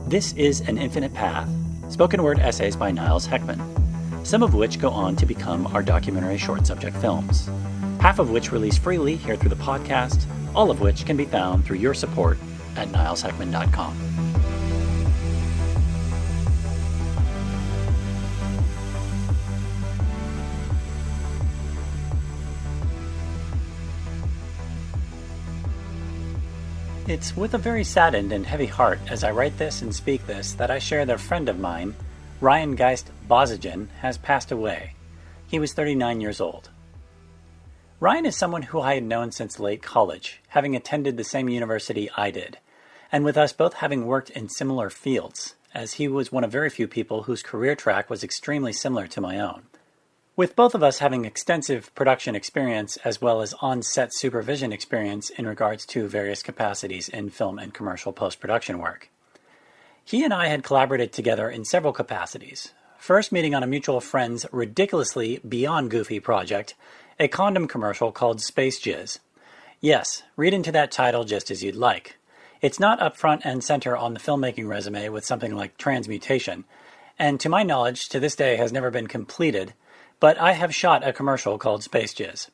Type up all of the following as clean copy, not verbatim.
This is An Infinite Path, spoken word essays by Niles Heckman, some of which go on to become our documentary short subject films, half of which release freely here through the podcast, all of which can be found through your support at nilesheckman.com. It's with a very saddened and heavy heart as I write this and speak this that I share that a friend of mine, Ryan Geist Bozigen, has passed away. He was 39 years old. Ryan is someone who I had known since late college, having attended the same university I did, and with us both having worked in similar fields, as he was one of very few people whose career track was extremely similar to my own. With both of us having extensive production experience as well as on-set supervision experience in regards to various capacities in film and commercial post-production work. He and I had collaborated together in several capacities, first meeting on a mutual friend's ridiculously beyond goofy project, a condom commercial called Space Jizz. Yes, read into that title just as you'd like. It's not up front and center on the filmmaking resume with something like transmutation, and to my knowledge to this day has never been completed, but I have shot a commercial called Space Jizz.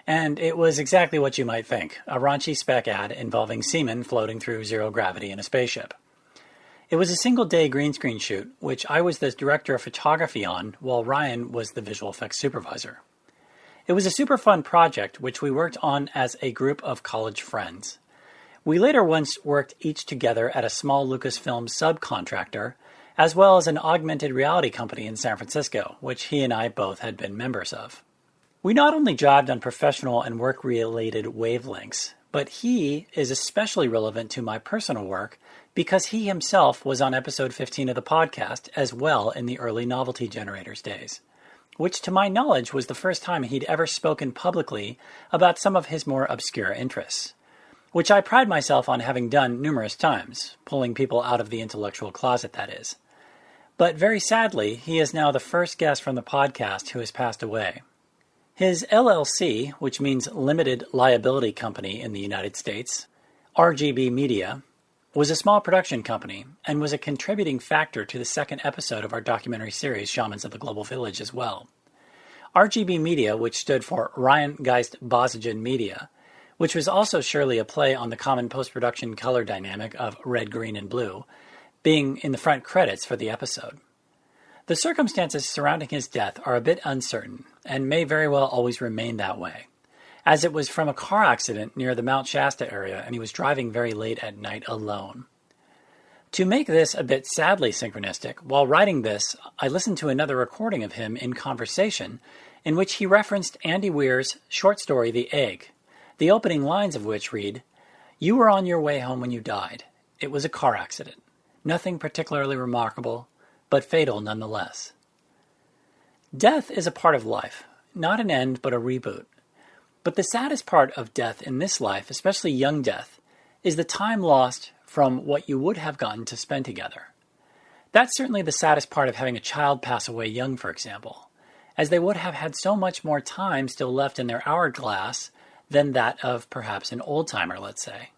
And it was exactly what you might think, a raunchy spec ad involving seamen floating through zero gravity in a spaceship. It was a single-day green screen shoot, which I was the director of photography on, while Ryan was the visual effects supervisor. It was a super fun project, which we worked on as a group of college friends. We later once worked each together at a small Lucasfilm subcontractor, as well as an augmented reality company in San Francisco, which he and I both had been members of. We not only jived on professional and work-related wavelengths, but he is especially relevant to my personal work because he himself was on episode 15 of the podcast as well in the early Novelty Generators days, which to my knowledge was the first time he'd ever spoken publicly about some of his more obscure interests, which I pride myself on having done numerous times, pulling people out of the intellectual closet, that is. But very sadly, he is now the first guest from the podcast who has passed away. His LLC, which means Limited Liability Company in the United States, RGB Media, was a small production company and was a contributing factor to the second episode of our documentary series, Shamans of the Global Village, as well. RGB Media, which stood for Ryan Geist Bozigen Media, which was also surely a play on the common post-production color dynamic of red, green, and blue, being in the front credits for the episode. The circumstances surrounding his death are a bit uncertain, and may very well always remain that way, as it was from a car accident near the Mount Shasta area and he was driving very late at night alone. To make this a bit sadly synchronistic, while writing this, I listened to another recording of him in conversation in which he referenced Andy Weir's short story The Egg, the opening lines of which read, "You were on your way home when you died. It was a car accident. Nothing particularly remarkable, but fatal nonetheless." Death is a part of life, not an end but a reboot. But the saddest part of death in this life, especially young death, is the time lost from what you would have gotten to spend together. That's certainly the saddest part of having a child pass away young, for example, as they would have had so much more time still left in their hourglass than that of perhaps an old-timer, let's say.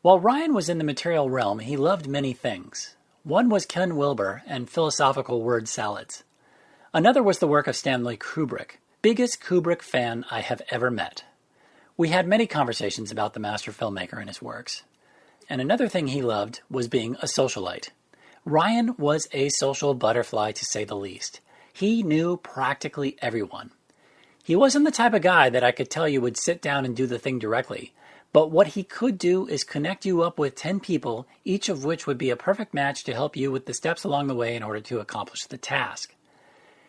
While Ryan was in the material realm, he loved many things. One was Ken Wilber and philosophical word salads. Another was the work of Stanley Kubrick, biggest Kubrick fan I have ever met. We had many conversations about the master filmmaker and his works. And another thing he loved was being a socialite. Ryan was a social butterfly, to say the least. He knew practically everyone. He wasn't the type of guy that I could tell you would sit down and do the thing directly, but what he could do is connect you up with 10 people, each of which would be a perfect match to help you with the steps along the way in order to accomplish the task.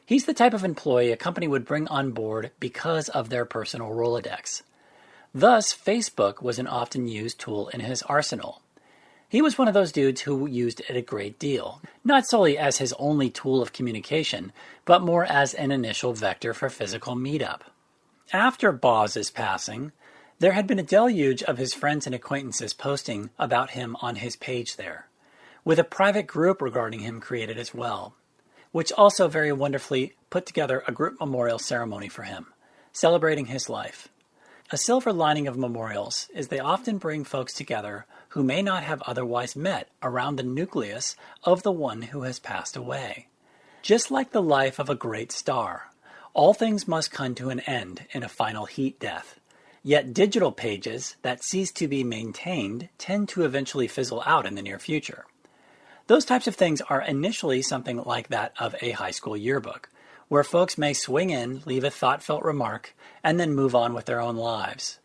He's the type of employee a company would bring on board because of their personal Rolodex. Thus, Facebook was an often used tool in his arsenal. He was one of those dudes who used it a great deal, not solely as his only tool of communication, but more as an initial vector for physical meetup. After Boz's passing, there had been a deluge of his friends and acquaintances posting about him on his page there, with a private group regarding him created as well, which also very wonderfully put together a group memorial ceremony for him, celebrating his life. A silver lining of memorials is they often bring folks together who who may not have otherwise met around the nucleus of the one who has passed away. Just like the life of a great star, all things must come to an end in a final heat death. Yet digital pages that cease to be maintained tend to eventually fizzle out in the near future. Those types of things are initially something like that of a high school yearbook, where folks may swing in, leave a thought-felt remark, and then move on with their own lives.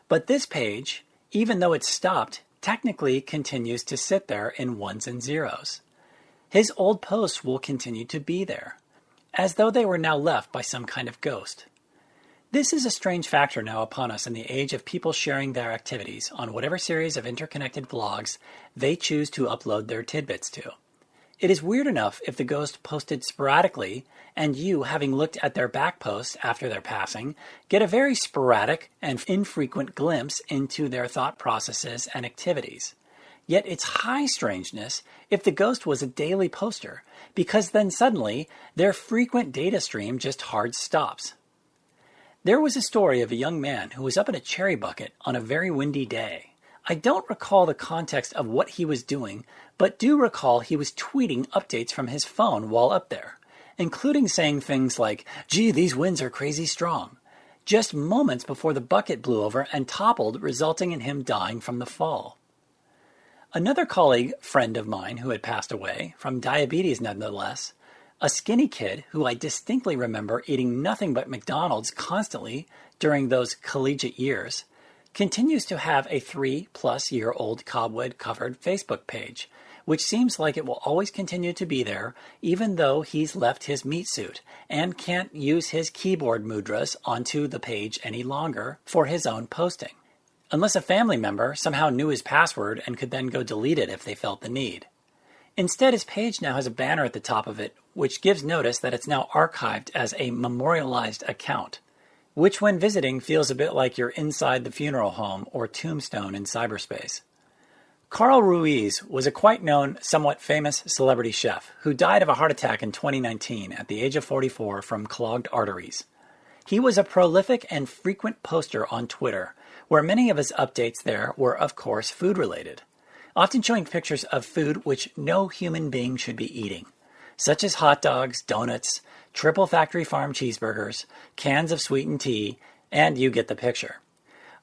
But this page, even though it's stopped, technically continues to sit there in ones and zeros. His old posts will continue to be there, as though they were now left by some kind of ghost. This is a strange factor now upon us in the age of people sharing their activities on whatever series of interconnected blogs they choose to upload their tidbits to. It is weird enough if the ghost posted sporadically and you, having looked at their back posts after their passing, get a very sporadic and infrequent glimpse into their thought processes and activities. Yet it's high strangeness if the ghost was a daily poster, because then suddenly their frequent data stream just hard stops. There was a story of a young man who was up in a cherry bucket on a very windy day. I don't recall the context of what he was doing, but do recall he was tweeting updates from his phone while up there, including saying things like, "Gee, these winds are crazy strong," just moments before the bucket blew over and toppled, resulting in him dying from the fall. Another colleague friend of mine who had passed away, from diabetes nonetheless, a skinny kid who I distinctly remember eating nothing but McDonald's constantly during those collegiate years, continues to have a 3-plus-year-old cobweb-covered Facebook page, which seems like it will always continue to be there even though he's left his meat suit and can't use his keyboard mudras onto the page any longer for his own posting, unless a family member somehow knew his password and could then go delete it if they felt the need. Instead, his page now has a banner at the top of it, which gives notice that it's now archived as a memorialized account, which when visiting feels a bit like you're inside the funeral home or tombstone in cyberspace. Carl Ruiz was a quite known, somewhat famous celebrity chef who died of a heart attack in 2019 at the age of 44 from clogged arteries. He was a prolific and frequent poster on Twitter, where many of his updates there were, of course, food-related, often showing pictures of food which no human being should be eating, such as hot dogs, donuts, triple factory farm cheeseburgers, cans of sweetened tea, and you get the picture.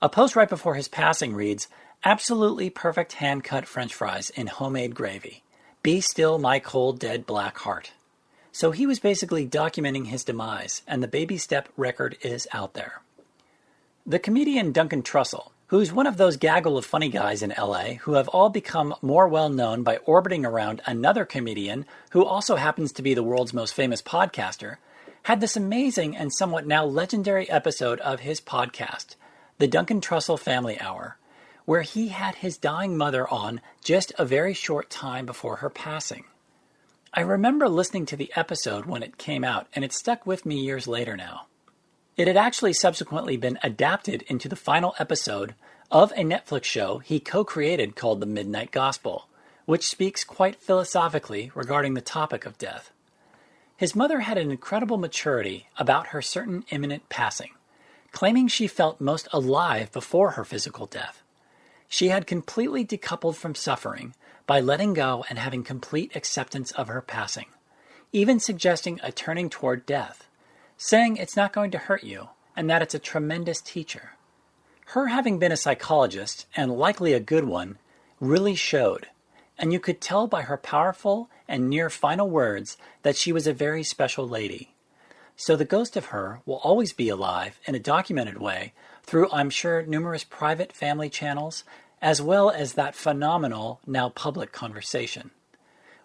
A post right before his passing reads, "Absolutely perfect hand-cut French fries in homemade gravy. Be still my cold, dead black heart." So he was basically documenting his demise, and the baby step record is out there. The comedian Duncan Trussell, who's one of those gaggle of funny guys in LA who have all become more well-known by orbiting around another comedian who also happens to be the world's most famous podcaster, had this amazing and somewhat now legendary episode of his podcast, The Duncan Trussell Family Hour, where he had his dying mother on just a very short time before her passing. I remember listening to the episode when it came out, and it stuck with me years later now. It had actually subsequently been adapted into the final episode of a Netflix show he co-created called The Midnight Gospel, which speaks quite philosophically regarding the topic of death. His mother had an incredible maturity about her certain imminent passing, claiming she felt most alive before her physical death. She had completely decoupled from suffering by letting go and having complete acceptance of her passing, even suggesting a turning toward death, saying it's not going to hurt you, and that it's a tremendous teacher. Her having been a psychologist, and likely a good one, really showed, and you could tell by her powerful and near final words that she was a very special lady. So the ghost of her will always be alive in a documented way through, I'm sure, numerous private family channels, as well as that phenomenal, now public conversation.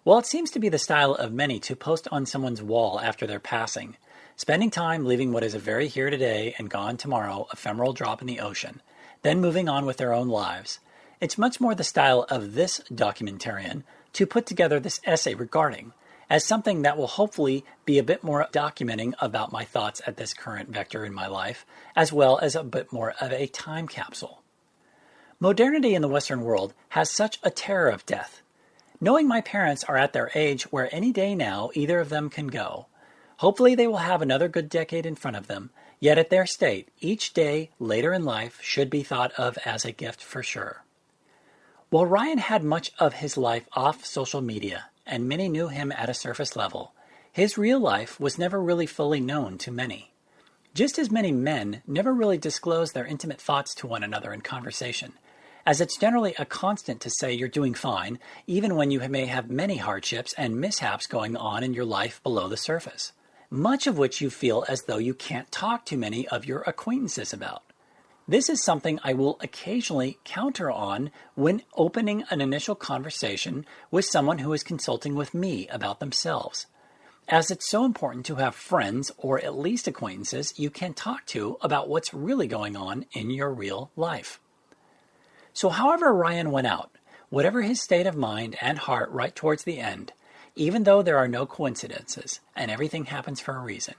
While it seems to be the style of many to post on someone's wall after their passing, spending time leaving what is a very here today and gone tomorrow ephemeral drop in the ocean, then moving on with their own lives, it's much more the style of this documentarian to put together this essay regarding, as something that will hopefully be a bit more documenting about my thoughts at this current vector in my life, as well as a bit more of a time capsule. Modernity in the Western world has such a terror of death. Knowing my parents are at their age where any day now either of them can go, hopefully they will have another good decade in front of them, yet at their state, each day later in life should be thought of as a gift for sure. While Ryan had much of his life off social media, and many knew him at a surface level, his real life was never really fully known to many. Just as many men never really disclose their intimate thoughts to one another in conversation, as it's generally a constant to say you're doing fine, even when you may have many hardships and mishaps going on in your life below the surface, much of which you feel as though you can't talk to many of your acquaintances about. This is something I will occasionally counter on when opening an initial conversation with someone who is consulting with me about themselves, as it's so important to have friends or at least acquaintances you can talk to about what's really going on in your real life. So however Ryan went out, whatever his state of mind and heart right towards the end, even though there are no coincidences and everything happens for a reason,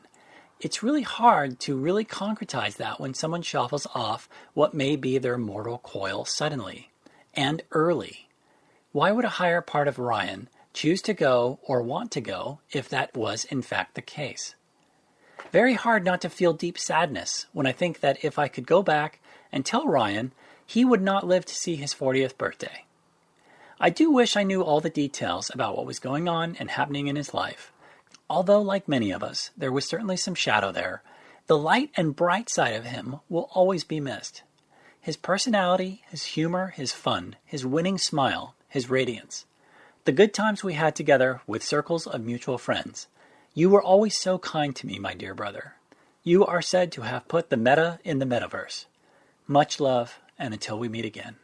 it's really hard to really concretize that when someone shuffles off what may be their mortal coil suddenly and early. Why would a higher part of Ryan choose to go or want to go if that was in fact the case? Very hard not to feel deep sadness when I think that if I could go back and tell Ryan he would not live to see his 40th birthday. I do wish I knew all the details about what was going on and happening in his life. Although, like many of us, there was certainly some shadow there, the light and bright side of him will always be missed. His personality, his humor, his fun, his winning smile, his radiance. The good times we had together with circles of mutual friends. You were always so kind to me, my dear brother. You are said to have put the meta in the metaverse. Much love, and until we meet again.